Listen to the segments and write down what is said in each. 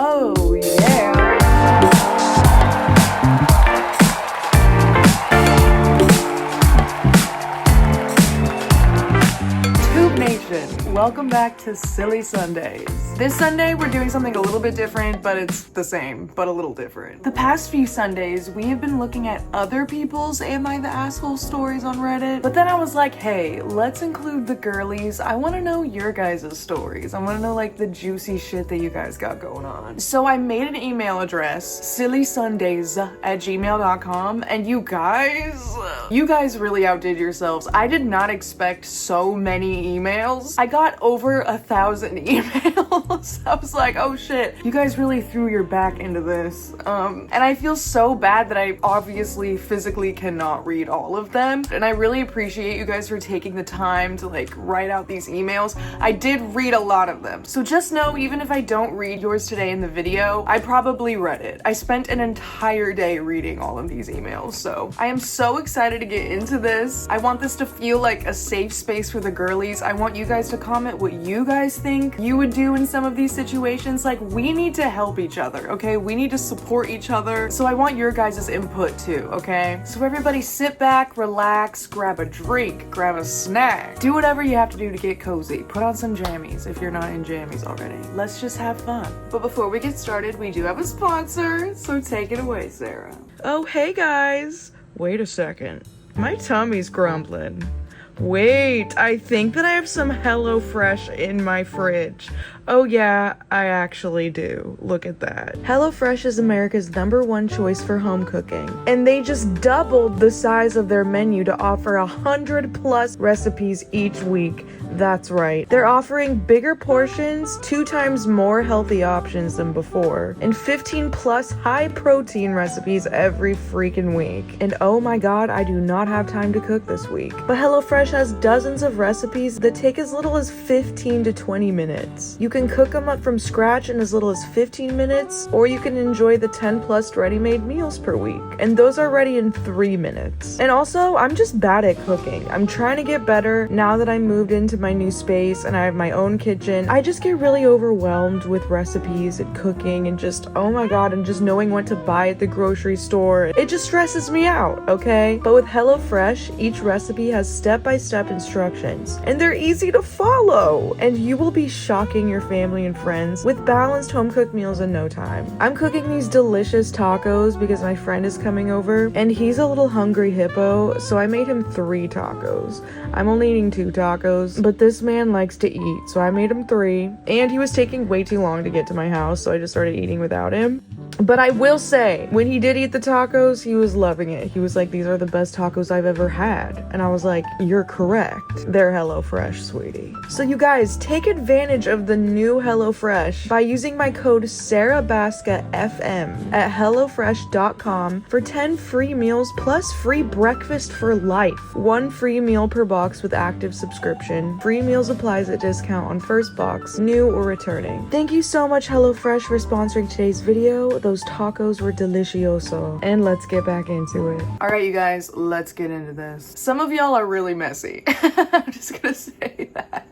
Oh, yeah. Nation, welcome back to Silly Sundays. This Sunday we're doing something a little bit different, but it's the same, but a little different. The past few Sundays we have been looking at other people's Am I the Asshole stories on Reddit, but then I was like, hey, let's include the girlies. I want to know your guys' stories. I want to know like the juicy shit that you guys got going on. So I made an email address, sillysundays@gmail.com, and you guys really outdid yourselves. I did not expect so many emails. I got over 1,000 emails. I was like, oh shit, you guys really threw your back into this. And I feel so bad that I obviously physically cannot read all of them. And I really appreciate you guys for taking the time to like write out these emails. I did read a lot of them. So just know, even if I don't read yours today in the video, I probably read it. I spent an entire day reading all of these emails. So I am so excited to get into this. I want this to feel like a safe space for the girlies. I want you guys to comment what you guys think you would do in some of these situations. Like, we need to help each other, okay? We need to support each other. So I want your guys' input too, okay? So everybody sit back, relax, grab a drink, grab a snack. Do whatever you have to do to get cozy. Put on some jammies if you're not in jammies already. Let's just have fun. But before we get started, we do have a sponsor, so take it away, Sarah. Oh, hey guys. Wait a second. My tummy's grumbling. Wait, I think that I have some HelloFresh in my fridge. Oh yeah, I actually do. Look at that. HelloFresh is America's #1 choice for home cooking. And they just doubled the size of their menu to offer 100+ recipes each week. That's right. They're offering bigger portions, 2 times more healthy options than before, and 15+ high protein recipes every freaking week. And oh my god, I do not have time to cook this week. But HelloFresh has dozens of recipes that take as little as 15 to 20 minutes. You can cook them up from scratch in as little as 15 minutes, or you can enjoy the 10+ ready-made meals per week. And those are ready in 3 minutes. And also, I'm just bad at cooking. I'm trying to get better now that I moved into my new space and I have my own kitchen. I just get really overwhelmed with recipes and cooking and just, oh my god, and just knowing what to buy at the grocery store. It just stresses me out, okay? But with HelloFresh, each recipe has step-by-step instructions, and they're easy to follow. And you will be shocking your family and friends with balanced home-cooked meals in no time. I'm cooking these delicious tacos because my friend is coming over, and he's a little hungry hippo, so I made him 3 tacos. I'm only eating 2 tacos, but this man likes to eat, so I made him 3, and he was taking way too long to get to my house, so I just started eating without him. But I will say, when he did eat the tacos, he was loving it. He was like, these are the best tacos I've ever had. And I was like, you're correct. They're HelloFresh, sweetie. So you guys, take advantage of the new HelloFresh by using my code SarahBaskaFM at HelloFresh.com for 10 free meals plus free breakfast for life. 1 free meal per box with active subscription. Free meals applies at discount on first box, new or returning. Thank you so much, HelloFresh, for sponsoring today's video. Those tacos were delicioso. And let's get back into it. All right, you guys, let's get into this. Some of y'all are really messy. I'm just gonna say that.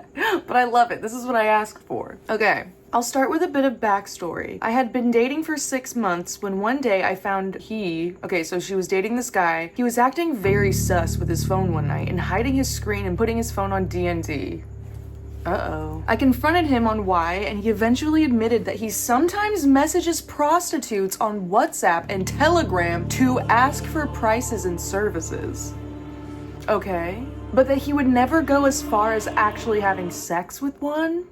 But I love it. This is what I asked for. Okay. I'll start with a bit of backstory. I had been dating for 6 months when one day I found so she was dating this guy. He was acting very sus with his phone one night and hiding his screen and putting his phone on D&D. Uh-oh. I confronted him on why, and he eventually admitted that he sometimes messages prostitutes on WhatsApp and Telegram to ask for prices and services. Okay. But that he would never go as far as actually having sex with one?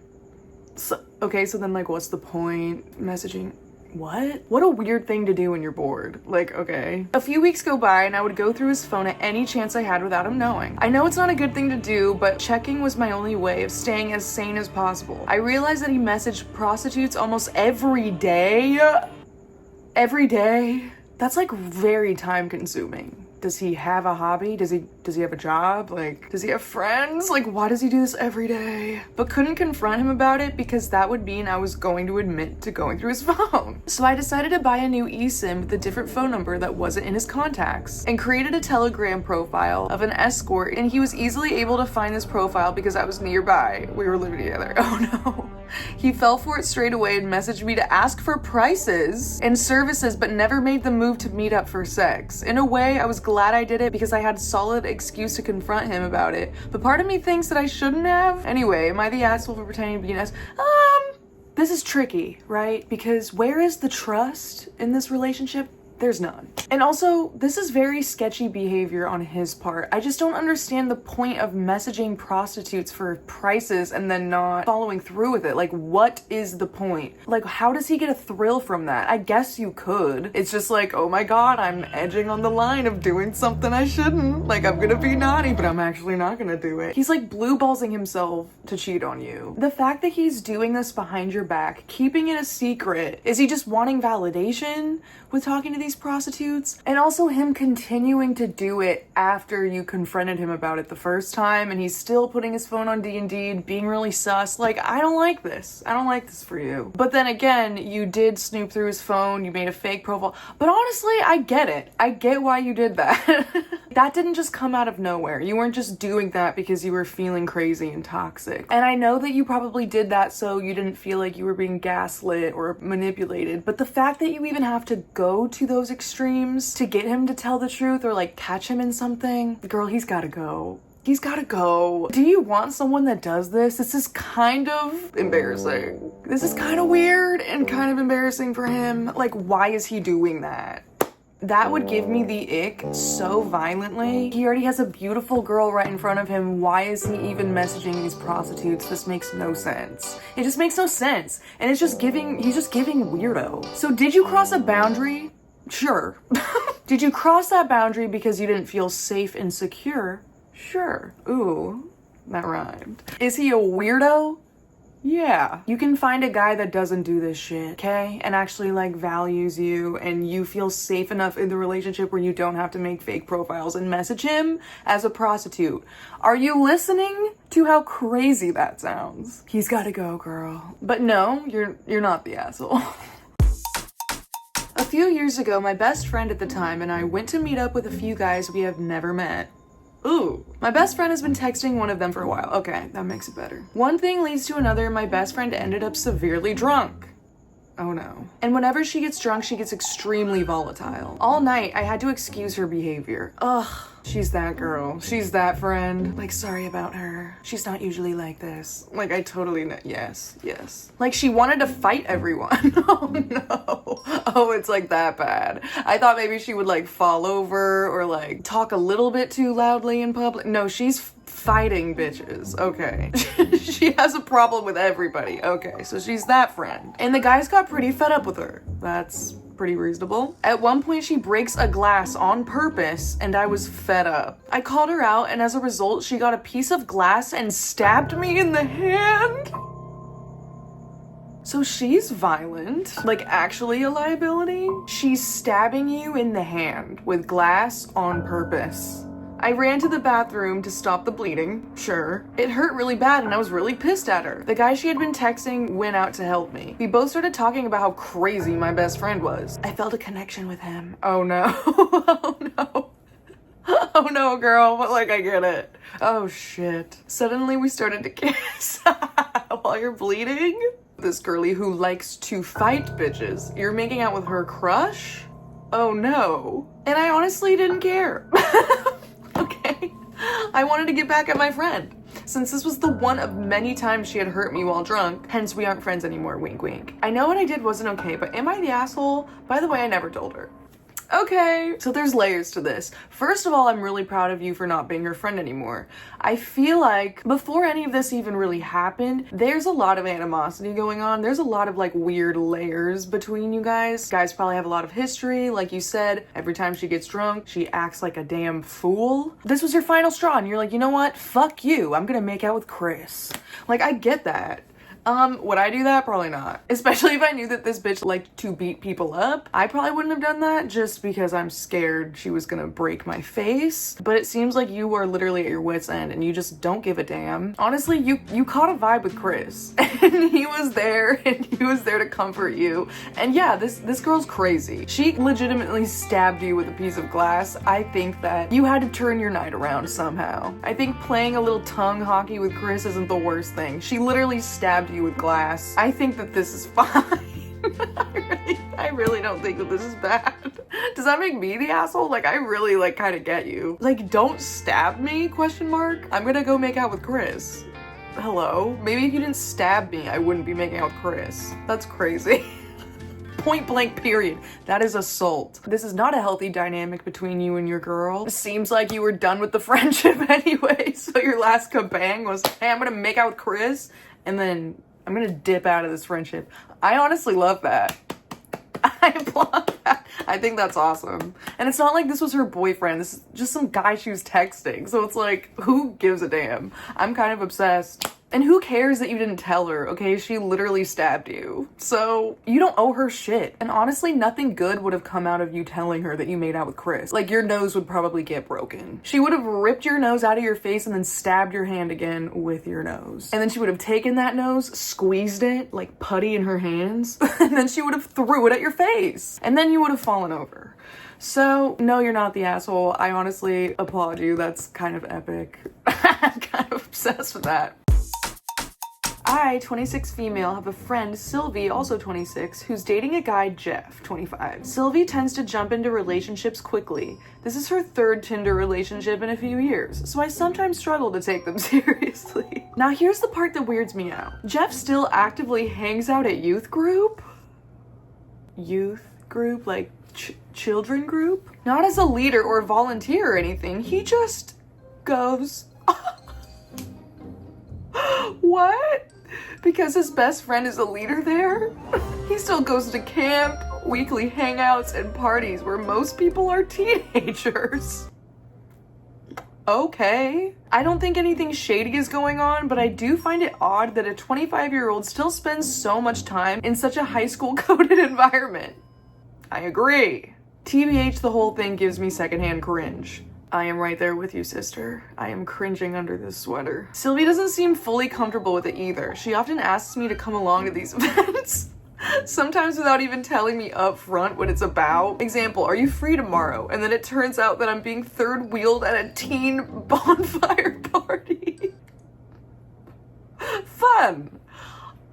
So then, like, what's the point? Messaging? What? What a weird thing to do when you're bored. Like, okay. A few weeks go by and I would go through his phone at any chance I had without him knowing. I know it's not a good thing to do, but checking was my only way of staying as sane as possible. I realized that he messaged prostitutes almost every day. Every day? That's like very time consuming. Does he have a hobby? Does he have a job? Like, does he have friends? Like, why does he do this every day? But couldn't confront him about it because that would mean I was going to admit to going through his phone. So I decided to buy a new eSIM with a different phone number that wasn't in his contacts and created a Telegram profile of an escort, and he was easily able to find this profile because I was nearby. We were living together. Oh no. He fell for it straight away and messaged me to ask for prices and services, but never made the move to meet up for sex. In a way, I was glad I did it because I had solid excuse to confront him about it, but part of me thinks that I shouldn't have. Anyway, am I the asshole for pretending to be an ass? This is tricky, right? Because where is the trust in this relationship? There's none. And also, this is very sketchy behavior on his part. I just don't understand the point of messaging prostitutes for prices and then not following through with it. Like, what is the point? Like, how does he get a thrill from that? I guess you could. It's just like, oh my god, I'm edging on the line of doing something I shouldn't. Like, I'm gonna be naughty, but I'm actually not gonna do it. He's like blue ballsing himself to cheat on you. The fact that he's doing this behind your back, keeping it a secret, is he just wanting validation with talking to these prostitutes? And also him continuing to do it after you confronted him about it the first time, and he's still putting his phone on D&D, being really sus. Like, I don't like this. I don't like this for you. But then again, you did snoop through his phone, you made a fake profile. But honestly, I get it. I get why you did that. That didn't just come out of nowhere. You weren't just doing that because you were feeling crazy and toxic. And I know that you probably did that so you didn't feel like you were being gaslit or manipulated, but the fact that you even have to go to those extremes to get him to tell the truth or like catch him in something, girl, he's gotta go. He's gotta go. Do you want someone that does this? This is kind of embarrassing. This is kind of weird and kind of embarrassing for him. Like, why is he doing that? That would give me the ick so violently. He already has a beautiful girl right in front of him. Why is he even messaging these prostitutes? This makes no sense. It just makes no sense. And it's just giving, he's just giving weirdo. So did you cross a boundary? Sure. Did you cross that boundary because you didn't feel safe and secure? Sure. Ooh, that rhymed. Is he a weirdo? Yeah. You can find a guy that doesn't do this shit, okay? And actually like values you and you feel safe enough in the relationship where you don't have to make fake profiles and message him as a prostitute. Are you listening to how crazy that sounds? He's gotta go, girl. But no, you're not the asshole. A few years ago, my best friend at the time and I went to meet up with a few guys we have never met. Ooh, my best friend has been texting one of them for a while. Okay, that makes it better. One thing leads to another, my best friend ended up severely drunk. Oh no. And whenever she gets drunk, she gets extremely volatile. All night, I had to excuse her behavior. Ugh, she's that girl. She's that friend. Like, sorry about her. She's not usually like this. Like, I totally know. Yes. Like, she wanted to fight everyone. Oh no. Oh, it's like that bad. I thought maybe she would like fall over or like talk a little bit too loudly in public. No, she's fighting bitches. Okay. She has a problem with everybody. Okay, so she's that friend. And the guys got pretty fed up with her. That's pretty reasonable. At one point, she breaks a glass on purpose, and I was fed up. I called her out, and as a result, she got a piece of glass and stabbed me in the hand. So she's violent, like actually a liability. She's stabbing you in the hand with glass on purpose. I ran to the bathroom to stop the bleeding, sure. It hurt really bad and I was really pissed at her. The guy she had been texting went out to help me. We both started talking about how crazy my best friend was. I felt a connection with him. Oh no, oh no. Oh no, girl, but like I get it. Oh shit. Suddenly we started to kiss while you're bleeding. This girly who likes to fight bitches. You're making out with her crush? Oh no. And I honestly didn't care. Okay. I wanted to get back at my friend, since this was the one of many times she had hurt me while drunk, hence we aren't friends anymore, wink wink. I know what I did wasn't okay, but am I the asshole? By the way, I never told her. Okay, so there's layers to this. First of all, I'm really proud of you for not being her friend anymore. I feel like before any of this even really happened, there's a lot of animosity going on. There's a lot of like weird layers between you guys. Guys probably have a lot of history. Like you said, every time she gets drunk, she acts like a damn fool. This was your final straw and you're like, you know what? Fuck you. I'm gonna make out with Chris. Like, I get that. Would I do that? Probably not. Especially if I knew that this bitch liked to beat people up. I probably wouldn't have done that just because I'm scared she was gonna break my face. But it seems like you are literally at your wit's end and you just don't give a damn. Honestly, you caught a vibe with Chris and he was there to comfort you. And yeah, this girl's crazy. She legitimately stabbed you with a piece of glass. I think that you had to turn your night around somehow. I think playing a little tongue hockey with Chris isn't the worst thing. She literally stabbed you you with glass. I think that this is fine. I really don't think that this is bad. Does that make me the asshole? Like, I really, like, kind of get you. Like, don't stab me, question mark? I'm gonna go make out with Chris. Hello? Maybe if you didn't stab me, I wouldn't be making out with Chris. That's crazy. Point blank period. That is assault. This is not a healthy dynamic between you and your girl. It seems like you were done with the friendship anyway, so your last kabang was, hey, I'm gonna make out with Chris, and then I'm gonna dip out of this friendship. I honestly love that. I applaud that. I think that's awesome. And it's not like this was her boyfriend. This is just some guy she was texting. So it's like, who gives a damn? I'm kind of obsessed. And who cares that you didn't tell her, okay? She literally stabbed you. So you don't owe her shit. And honestly, nothing good would have come out of you telling her that you made out with Chris. Like, your nose would probably get broken. She would have ripped your nose out of your face and then stabbed your hand again with your nose. And then she would have taken that nose, squeezed it like putty in her hands, and then she would have threw it at your face. And then you would have fallen over. So, no, you're not the asshole. I honestly applaud you. That's kind of epic. I'm kind of obsessed with that. I, 26 female, have a friend, Sylvie, also 26, who's dating a guy, Jeff, 25. Sylvie tends to jump into relationships quickly. This is her third Tinder relationship in a few years, so I sometimes struggle to take them seriously. Now here's the part that weirds me out. Jeff still actively hangs out at youth group? Youth group? Like children group? Not as a leader or volunteer or anything, he just goes. What? Because his best friend is a leader there? He still goes to camp, weekly hangouts, and parties where most people are teenagers. Okay. I don't think anything shady is going on, but I do find it odd that a 25-year-old still spends so much time in such a high school coded environment. I agree. TBH, the whole thing gives me secondhand cringe. I am right there with you, sister. I am cringing under this sweater. Sylvie doesn't seem fully comfortable with it either. She often asks me to come along to these events, sometimes without even telling me up front what it's about. Example, are you free tomorrow? And then it turns out that I'm being third wheeled at a teen bonfire party. Fun.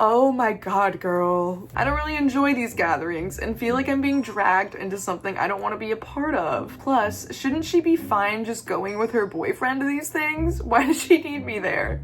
Oh my god, girl. I don't really enjoy these gatherings and feel like I'm being dragged into something I don't want to be a part of. Plus, shouldn't she be fine just going with her boyfriend to these things? Why does she need me there?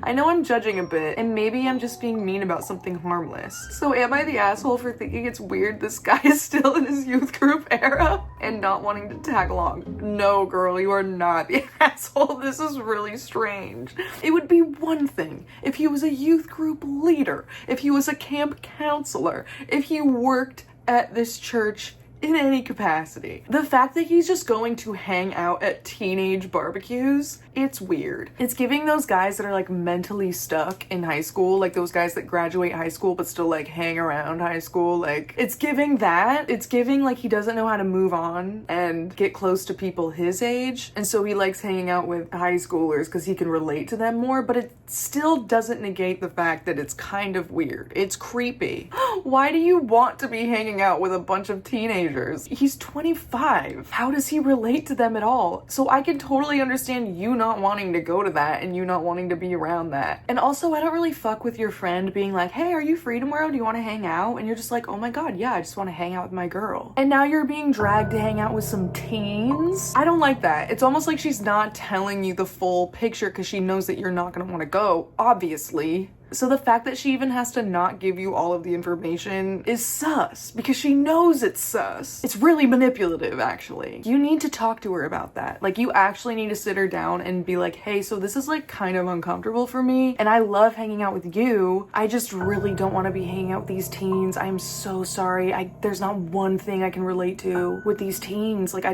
I know I'm judging a bit, and maybe I'm just being mean about something harmless. So am I the asshole for thinking it's weird this guy is still in his youth group era and not wanting to tag along? No, girl, you are not the asshole. This is really strange. It would be one thing if he was a youth group leader, if he was a camp counselor, if he worked at this church in any capacity. The fact that he's just going to hang out at teenage barbecues, it's weird. It's giving those guys that are like mentally stuck in high school, like those guys that graduate high school but still like hang around high school. Like, it's giving that. It's giving like he doesn't know how to move on and get close to people his age, and so he likes hanging out with high schoolers because he can relate to them more, but it still doesn't negate the fact that it's kind of weird. It's creepy. Why do you want to be hanging out with a bunch of teenagers? He's 25. How does he relate to them at all? So I can totally understand you not wanting to go to that and you not wanting to be around that. And also, I don't really fuck with your friend being like, hey, are you free tomorrow? Do you want to hang out? And you're just like, oh my god, yeah, I just want to hang out with my girl. And now you're being dragged to hang out with some teens? I don't like that. It's almost like she's not telling you the full picture because she knows that you're not going to want to go, obviously. So the fact that she even has to not give you all of the information is sus, because she knows it's sus. It's really manipulative, actually. You need to talk to her about that. Like, you actually need to sit her down and be like, hey, so this is like kind of uncomfortable for me, and I love hanging out with you. I just really don't want to be hanging out with these teens. I'm so sorry. There's not one thing I can relate to with these teens. Like,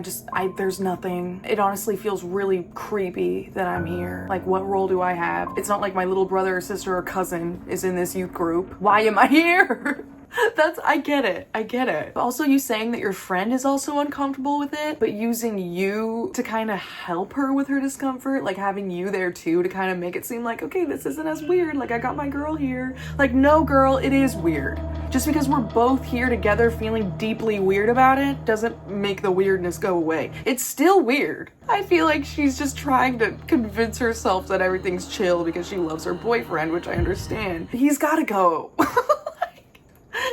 there's nothing. It honestly feels really creepy that I'm here. Like, what role do I have? It's not like my little brother or sister or cousin is in this youth group. Why am I here? I get it. But also you saying that your friend is also uncomfortable with it, but using you to kind of help her with her discomfort, like having you there too to kind of make it seem like, okay, this isn't as weird, like I got my girl here. Like, no girl, it is weird. Just because we're both here together feeling deeply weird about it doesn't make the weirdness go away. It's still weird. I feel like she's just trying to convince herself that everything's chill because she loves her boyfriend, which I understand. He's gotta go.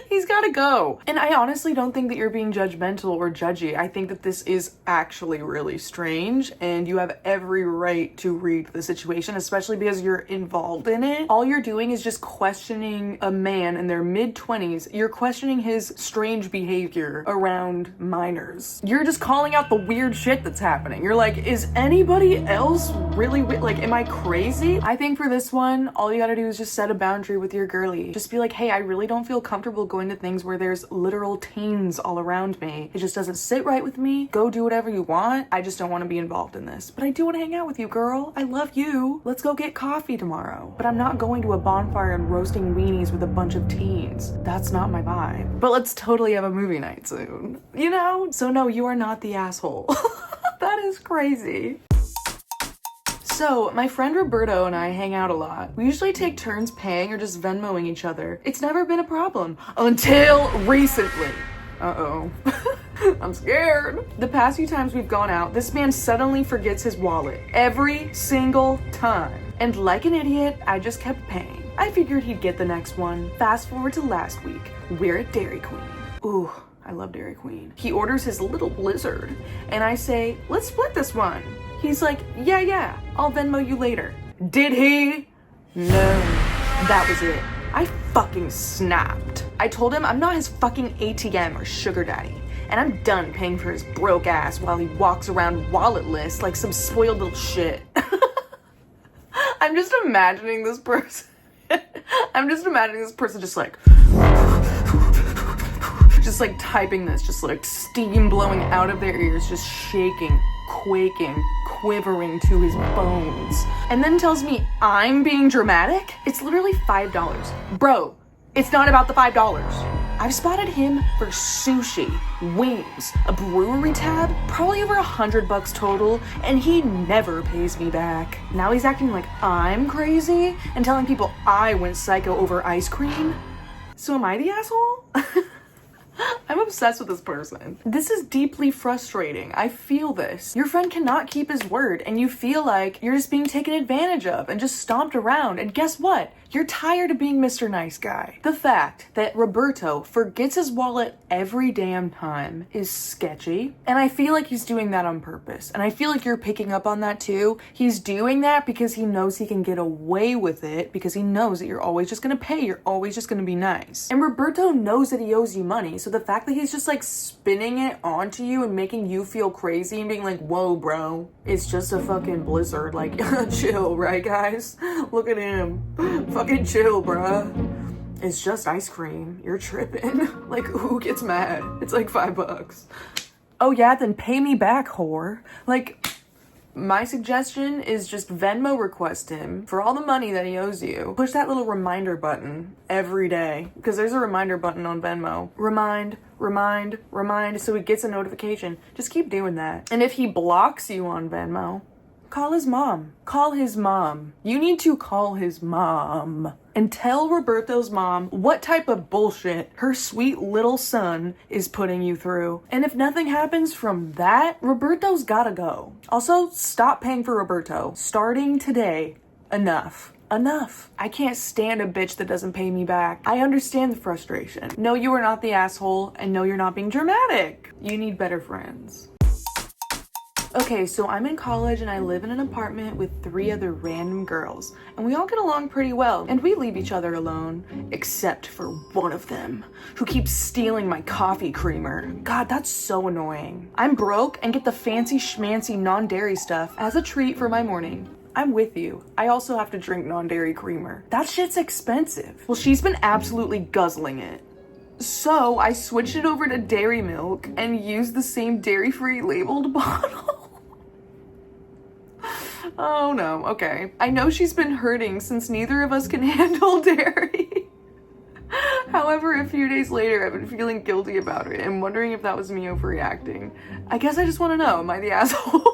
He's gotta go. And I honestly don't think that you're being judgmental or judgy. I think that this is actually really strange and you have every right to read the situation, especially because you're involved in it. All you're doing is just questioning a man in their mid-20s. You're questioning his strange behavior around minors. You're just calling out the weird shit that's happening. You're like, is anybody else really like, am I crazy? I think for this one, all you gotta do is just set a boundary with your girlie. Just be like, hey, I really don't feel comfortable going to things where there's literal teens all around me. It just doesn't sit right with me. Go do whatever you want. I just don't want to be involved in this. But I do want to hang out with you, girl. I love you. Let's go get coffee tomorrow. But I'm not going to a bonfire and roasting weenies with a bunch of teens. That's not my vibe. But let's totally have a movie night soon. You know? So no, you are not the asshole. That is crazy. So, my friend Roberto and I hang out a lot. We usually take turns paying or just Venmoing each other. It's never been a problem. Until recently. Uh-oh. I'm scared. The past few times we've gone out, this man suddenly forgets his wallet. Every single time. And like an idiot, I just kept paying. I figured he'd get the next one. Fast forward to last week. We're at Dairy Queen. Ooh, I love Dairy Queen. He orders his little blizzard. And I say, let's split this one. He's like, yeah, I'll Venmo you later. Did he? No, that was it. I fucking snapped. I told him I'm not his fucking ATM or sugar daddy. And I'm done paying for his broke ass while he walks around walletless like some spoiled little shit. I'm just imagining this person. Just like typing this, just like steam blowing out of their ears, just shaking, quaking, quivering to his bones, and then tells me I'm being dramatic? It's literally $5. Bro, it's not about the $5. I've spotted him for sushi, wings, a brewery tab, probably over $100 total, and he never pays me back. Now he's acting like I'm crazy and telling people I went psycho over ice cream? So am I the asshole? I'm obsessed with this person. This is deeply frustrating. I feel this. Your friend cannot keep his word and you feel like you're just being taken advantage of and just stomped around. And guess what? You're tired of being Mr. Nice Guy. The fact that Roberto forgets his wallet every damn time is sketchy. And I feel like he's doing that on purpose. And I feel like you're picking up on that too. He's doing that because he knows he can get away with it, because he knows that you're always just gonna pay, you're always just gonna be nice. And Roberto knows that he owes you money, so the fact that he's just like spinning it onto you and making you feel crazy and being like, whoa bro, it's just a fucking blizzard, like chill, right guys? Look at him. Fucking chill, bruh. It's just ice cream. You're tripping. Like, who gets mad? It's like $5. Oh yeah, then pay me back, whore. Like, my suggestion is just Venmo request him for all the money that he owes you. Push that little reminder button every day, because there's a reminder button on Venmo. Remind, so he gets a notification. Just keep doing that. And if he blocks you on Venmo, call his mom. Call his mom. You need to call his mom and tell Roberto's mom what type of bullshit her sweet little son is putting you through. And if nothing happens from that, Roberto's gotta go. Also, stop paying for Roberto. Starting today. Enough. I can't stand a bitch that doesn't pay me back. I understand the frustration. No, you are not the asshole, and no, you're not being dramatic. You need better friends. Okay, so I'm in college and I live in an apartment with 3 other random girls, and we all get along pretty well, and we leave each other alone, except for one of them, who keeps stealing my coffee creamer. God, that's so annoying. I'm broke and get the fancy schmancy non-dairy stuff as a treat for my morning. I'm with you. I also have to drink non-dairy creamer. That shit's expensive. Well, she's been absolutely guzzling it. So I switched it over to dairy milk and used the same dairy-free labeled bottle. Oh no, okay. I know she's been hurting since neither of us can handle dairy. However, a few days later, I've been feeling guilty about it and wondering if that was me overreacting. I guess I just want to know, am I the asshole?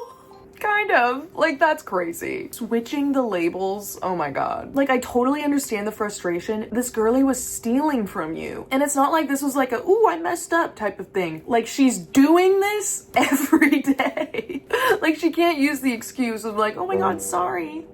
Kind of. Like, that's crazy. Switching the labels, oh my god. Like, I totally understand the frustration. This girlie was stealing from you. And it's not like this was like a, ooh, I messed up type of thing. Like, she's doing this every day. Like, she can't use the excuse of like, oh my god, sorry.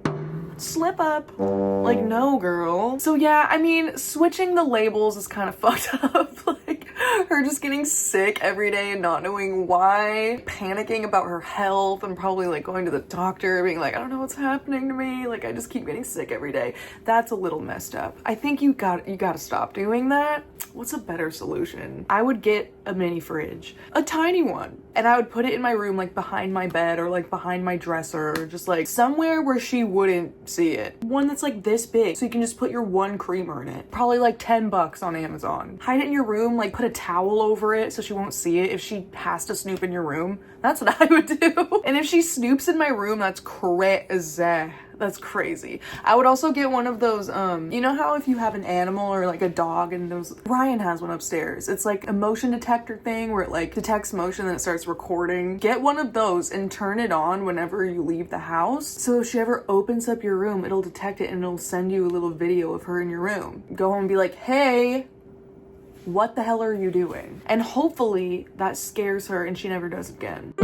Slip up. Like, no, girl. So yeah, I mean, switching the labels is kind of fucked up. Like, her just getting sick every day and not knowing why, panicking about her health and probably like going to the doctor being like, I don't know what's happening to me, like I just keep getting sick every day. That's a little messed up. I think you gotta stop doing that. What's a better solution? I would get a mini fridge, a tiny one, and I would put it in my room, like behind my bed or like behind my dresser, or just like somewhere where she wouldn't see it. One that's like this big, so you can just put your one creamer in it. Probably like $10 on Amazon. Hide it in your room, like put a towel over it so she won't see it if she has to snoop in your room. That's what I would do. And if she snoops in my room, that's crazy. That's crazy. I would also get one of those, you know how if you have an animal or like a dog and those, Ryan has one upstairs. It's like a motion detector thing where it like detects motion and it starts recording. Get one of those and turn it on whenever you leave the house. So if she ever opens up your room, it'll detect it and it'll send you a little video of her in your room. Go home and be like, hey, what the hell are you doing? And hopefully that scares her and she never does it again.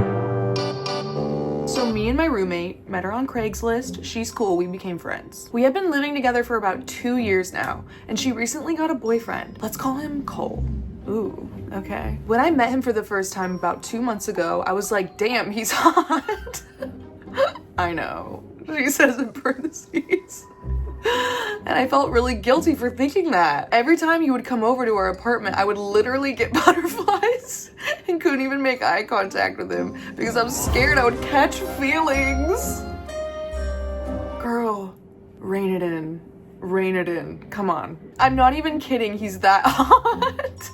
So me and my roommate met her on Craigslist. She's cool, we became friends. We have been living together for about 2 years now, and she recently got a boyfriend. Let's call him Cole. Ooh, okay. When I met him for the first time about 2 months ago, I was like, damn, he's hot. I know, she says in parentheses. And I felt really guilty for thinking that. Every time he would come over to our apartment, I would literally get butterflies and couldn't even make eye contact with him because I was scared I would catch feelings. Girl, rein it in. Rein it in. Come on. I'm not even kidding, he's that hot.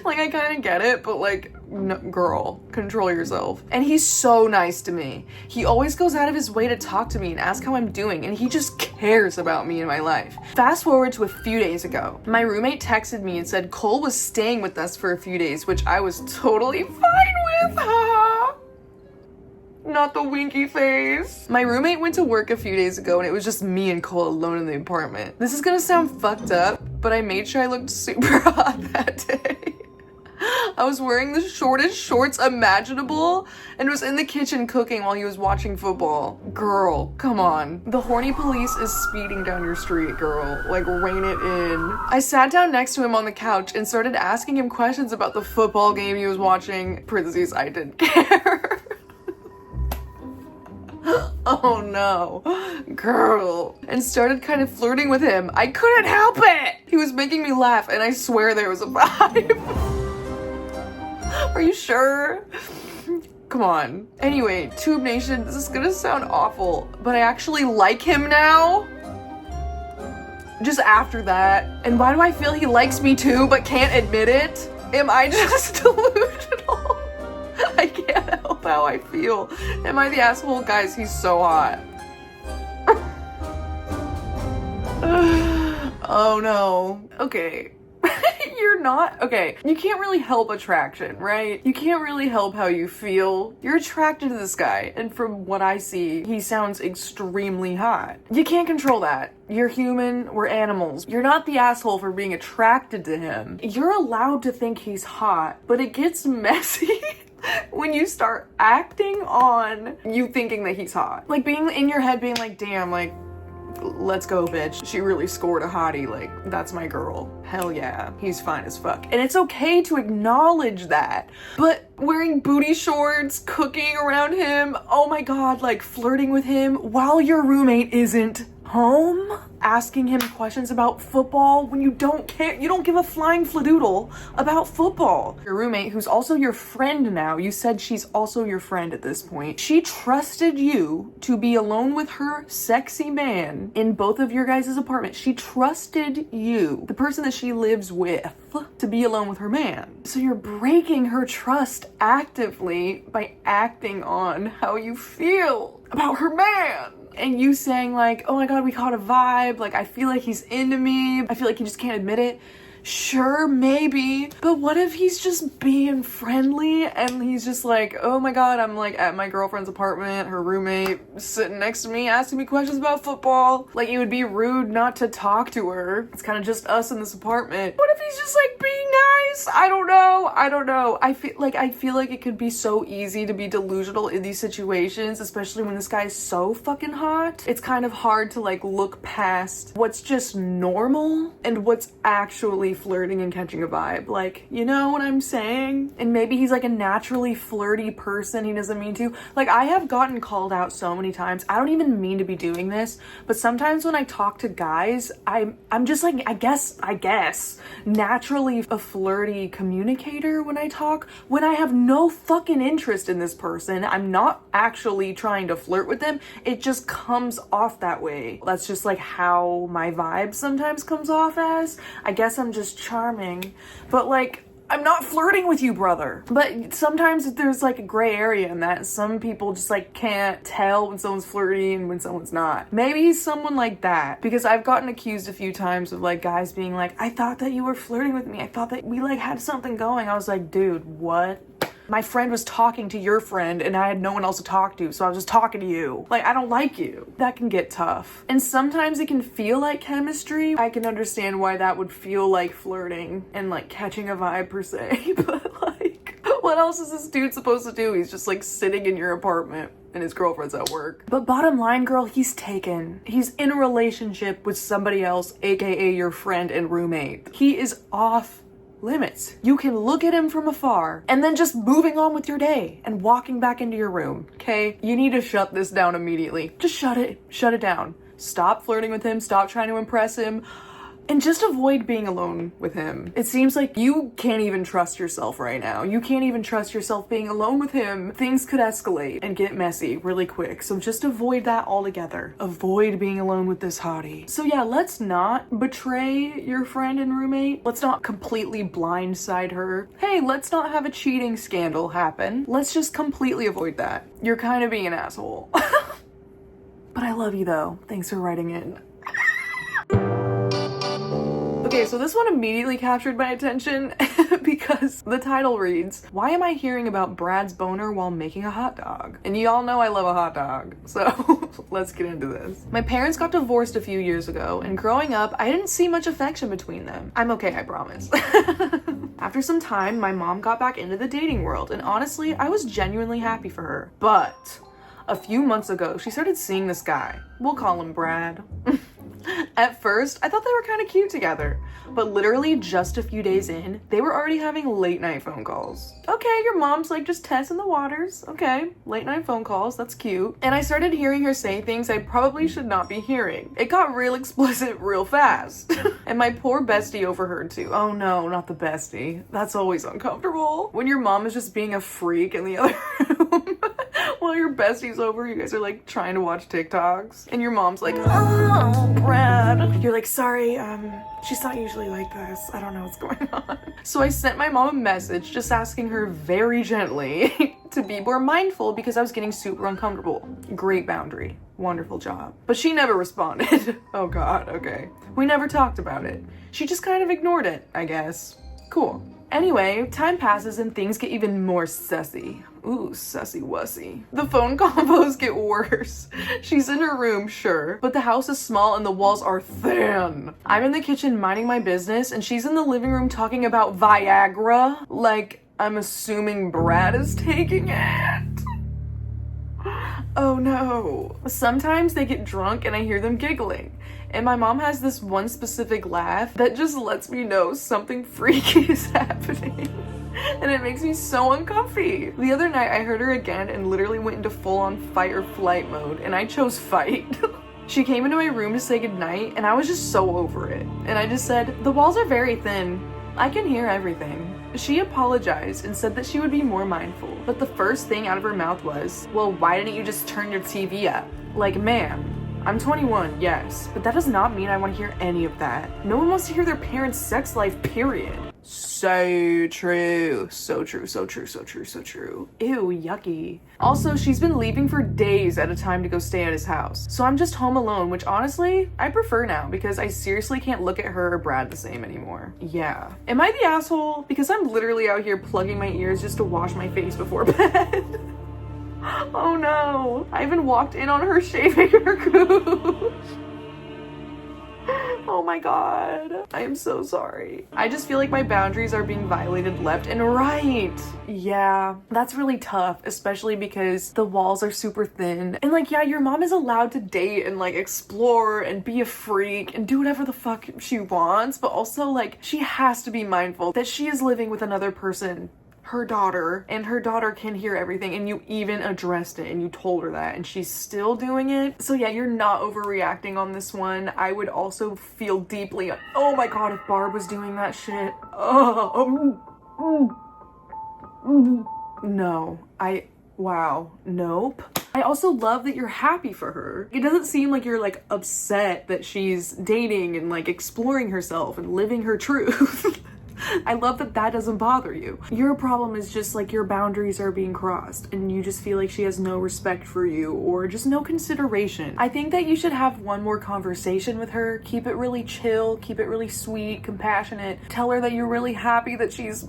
Like, I kind of get it, but like, no, girl, control yourself. And he's so nice to me. He always goes out of his way to talk to me and ask how I'm doing, and he just cares about me and my life. Fast forward to a few days ago. My roommate texted me and said Cole was staying with us for a few days, which I was totally fine with, haha. Not the winky face. My roommate went to work a few days ago and it was just me and Cole alone in the apartment. This is gonna sound fucked up, but I made sure I looked super hot that day. I was wearing the shortest shorts imaginable and was in the kitchen cooking while he was watching football. Girl, come on. The horny police is speeding down your street, girl. Like, rein it in. I sat down next to him on the couch and started asking him questions about the football game he was watching. Parentheses, I didn't care. Oh no, girl. And started kind of flirting with him. I couldn't help it. He was making me laugh and I swear there was a vibe. Are you sure? Come on. Anyway, Tube Nation, this is gonna sound awful, but I actually like him now. Just after that. And why do I feel he likes me too, but can't admit it? Am I just delusional? I can't help how I feel. Am I the asshole? Guys, he's so hot. Oh no. Okay. You're not, okay, you can't really help attraction, right? You can't really help how you feel. You're attracted to this guy, and from what I see, he sounds extremely hot. You can't control that. You're human, we're animals. You're not the asshole for being attracted to him. You're allowed to think he's hot, but it gets messy when you start acting on you thinking that he's hot. Like, being in your head being like, damn, like, let's go, bitch. She really scored a hottie. Like, that's my girl. Hell yeah. He's fine as fuck. And it's okay to acknowledge that. But wearing booty shorts, cooking around him, oh my god, like flirting with him while your roommate isn't home, asking him questions about football when you don't care, you don't give a flying fladoodle about football. Your roommate, who's also your friend now, you said she's also your friend at this point, she trusted you to be alone with her sexy man in both of your guys' apartments. She trusted you, the person that she lives with, to be alone with her man. So you're breaking her trust actively by acting on how you feel about her man. And you saying like, oh my god, we caught a vibe, like I feel like he's into me, I feel like he just can't admit it. Sure, maybe, but what if he's just being friendly and he's just like, oh my god, I'm like at my girlfriend's apartment, her roommate sitting next to me asking me questions about football. Like, it would be rude not to talk to her. It's kind of just us in this apartment. What if he's just like being nice? I don't know. I feel like it could be so easy to be delusional in these situations, especially when this guy's so fucking hot. It's kind of hard to like look past what's just normal and what's actually flirting and catching a vibe. Like, you know what I'm saying? And maybe he's like a naturally flirty person. He doesn't mean to. Like, I have gotten called out so many times. I don't even mean to be doing this, but sometimes when I talk to guys, I'm just like, I guess naturally a flirty communicator when I talk, when I have no fucking interest in this person. I'm not actually trying to flirt with them. It just comes off that way. That's just like how my vibe sometimes comes off as. I guess I'm just charming, but like, I'm not flirting with you, brother. But sometimes there's like a gray area in that. Some people just like can't tell when someone's flirty and when someone's not. Maybe he's someone like that, because I've gotten accused a few times of like guys being like, I thought that you were flirting with me. I thought that we like had something going. I was like, dude, what? My friend was talking to your friend and I had no one else to talk to, so I was just talking to you. Like, I don't like you. That can get tough. And sometimes it can feel like chemistry. I can understand why that would feel like flirting and like catching a vibe per se, but like, what else is this dude supposed to do? He's just like sitting in your apartment and his girlfriend's at work. But bottom line, girl, he's taken. He's in a relationship with somebody else, aka your friend and roommate. He is off limits. You can look at him from afar and then just moving on with your day and walking back into your room, okay? You need to shut this down immediately. Just shut it down. Stop flirting with him, stop trying to impress him, and just avoid being alone with him. It seems like you can't even trust yourself right now. You can't even trust yourself being alone with him. Things could escalate and get messy really quick. So just avoid that altogether. Avoid being alone with this hottie. So yeah, let's not betray your friend and roommate. Let's not completely blindside her. Hey, let's not have a cheating scandal happen. Let's just completely avoid that. You're kind of being an asshole. But I love you though. Thanks for writing in. Okay, so this one immediately captured my attention because the title reads, why am I hearing about Brad's boner while making a hot dog? And y'all know I love a hot dog, so let's get into this. My parents got divorced a few years ago, and growing up, I didn't see much affection between them. I'm okay, I promise. After some time, my mom got back into the dating world, and honestly, I was genuinely happy for her. But a few months ago, she started seeing this guy. We'll call him Brad. At first, I thought they were kind of cute together, but literally just a few days in, they were already having late night phone calls. Okay, your mom's like just testing the waters. Okay, late night phone calls, that's cute. And I started hearing her say things I probably should not be hearing. It got real explicit real fast. And my poor bestie overheard too. Oh no, not the bestie. That's always uncomfortable. When your mom is just being a freak in the other room. While your bestie's over, you guys are like trying to watch TikToks, and your mom's like, oh, Brad. You're like, sorry, she's not usually like this. I don't know what's going on. So I sent my mom a message just asking her very gently to be more mindful because I was getting super uncomfortable. Great boundary. Wonderful job. But she never responded. Oh God, okay. We never talked about it. She just kind of ignored it, I guess. Cool. Anyway, time passes and things get even more sussy. Ooh, sussy wussy. The phone combos get worse. She's in her room, sure, but the house is small and the walls are thin. I'm in the kitchen minding my business and she's in the living room talking about Viagra. Like, I'm assuming Brad is taking it. Oh no. Sometimes they get drunk and I hear them giggling. And my mom has this one specific laugh that just lets me know something freaky is happening. And it makes me so uncomfy. The other night I heard her again and literally went into full-on fight or flight mode, and I chose fight. She came into my room to say goodnight and I was just so over it. And I just said, the walls are very thin. I can hear everything. She apologized and said that she would be more mindful. But the first thing out of her mouth was, well, why didn't you just turn your TV up? Like, ma'am, I'm 21, yes, but that does not mean I want to hear any of that. No one wants to hear their parents' sex life, period. So true. So true, so true, so true, so true. Ew, yucky. Also, she's been leaving for days at a time to go stay at his house. So I'm just home alone, which honestly, I prefer now because I seriously can't look at her or Brad the same anymore. Yeah. Am I the asshole? Because I'm literally out here plugging my ears just to wash my face before bed. Oh no. I even walked in on her shaving her gooch. Oh my god. I am so sorry. I just feel like my boundaries are being violated left and right. Yeah, that's really tough, especially because the walls are super thin. And like, yeah, your mom is allowed to date and like explore and be a freak and do whatever the fuck she wants, but also like she has to be mindful that she is living with another person, her daughter, and her daughter can hear everything, and you even addressed it and you told her that and she's still doing it. So yeah, you're not overreacting on this one. I would also feel deeply, oh my god, if Barb was doing that shit. No, wow, nope. I also love that you're happy for her. It doesn't seem like you're like upset that she's dating and like exploring herself and living her truth. I love that that doesn't bother you. Your problem is just like your boundaries are being crossed and you just feel like she has no respect for you or just no consideration. I think that you should have one more conversation with her. Keep it really chill, keep it really sweet, compassionate. Tell her that you're really happy that she's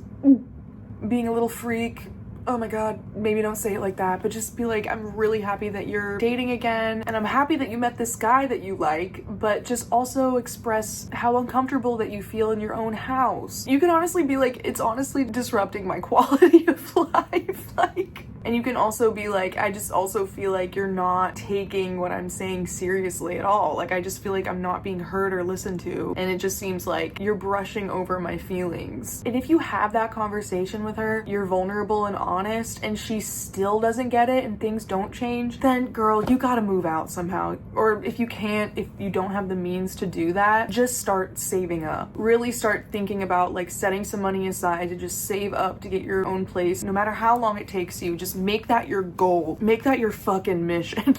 being a little freak. Oh my god, maybe don't say it like that, but just be like, I'm really happy that you're dating again, and I'm happy that you met this guy that you like, but just also express how uncomfortable that you feel in your own house. You can honestly be like, it's honestly disrupting my quality of life, like, and you can also be like, I just also feel like you're not taking what I'm saying seriously at all. Like, I just feel like I'm not being heard or listened to, and it just seems like you're brushing over my feelings. And if you have that conversation with her, you're vulnerable and honest, and she still doesn't get it and things don't change, then girl, you gotta move out somehow. Or if you can't, if you don't have the means to do that, just start saving up. Really start thinking about like setting some money aside to just save up to get your own place. No matter how long it takes you, just make that your goal. Make that your fucking mission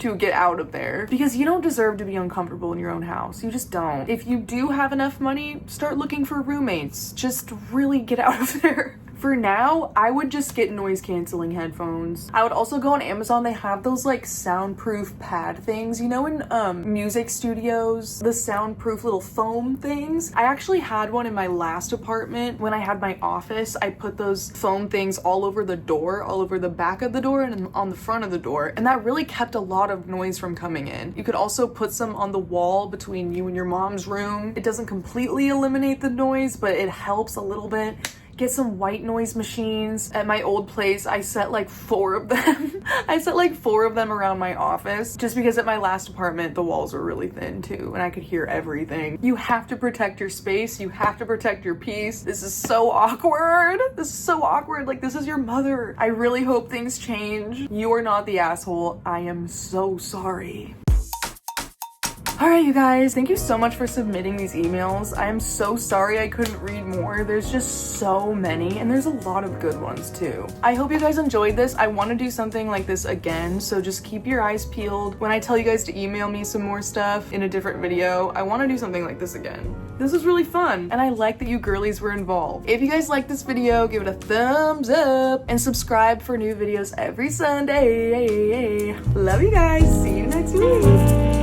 to get out of there. Because you don't deserve to be uncomfortable in your own house. You just don't. If you do have enough money, start looking for roommates. Just really get out of there. For now, I would just get noise canceling headphones. I would also go on Amazon. They have those like soundproof pad things, you know, in music studios, the soundproof little foam things. I actually had one in my last apartment. When I had my office, I put those foam things all over the door, all over the back of the door and on the front of the door. And that really kept a lot of noise from coming in. You could also put some on the wall between you and your mom's room. It doesn't completely eliminate the noise, but it helps a little bit. Get some white noise machines. At my old place, I set like 4 of them. I set like 4 of them around my office just because at my last apartment, the walls were really thin too and I could hear everything. You have to protect your space. You have to protect your peace. This is so awkward. This is so awkward. Like, this is your mother. I really hope things change. You are not the asshole. I am so sorry. Alright, you guys, thank you so much for submitting these emails. I am so sorry I couldn't read more. There's just so many, and there's a lot of good ones too. I hope you guys enjoyed this. I want to do something like this again, so just keep your eyes peeled. When I tell you guys to email me some more stuff in a different video, I want to do something like this again. This was really fun, and I like that you girlies were involved. If you guys like this video, give it a thumbs up, and subscribe for new videos every Sunday. Love you guys. See you next week.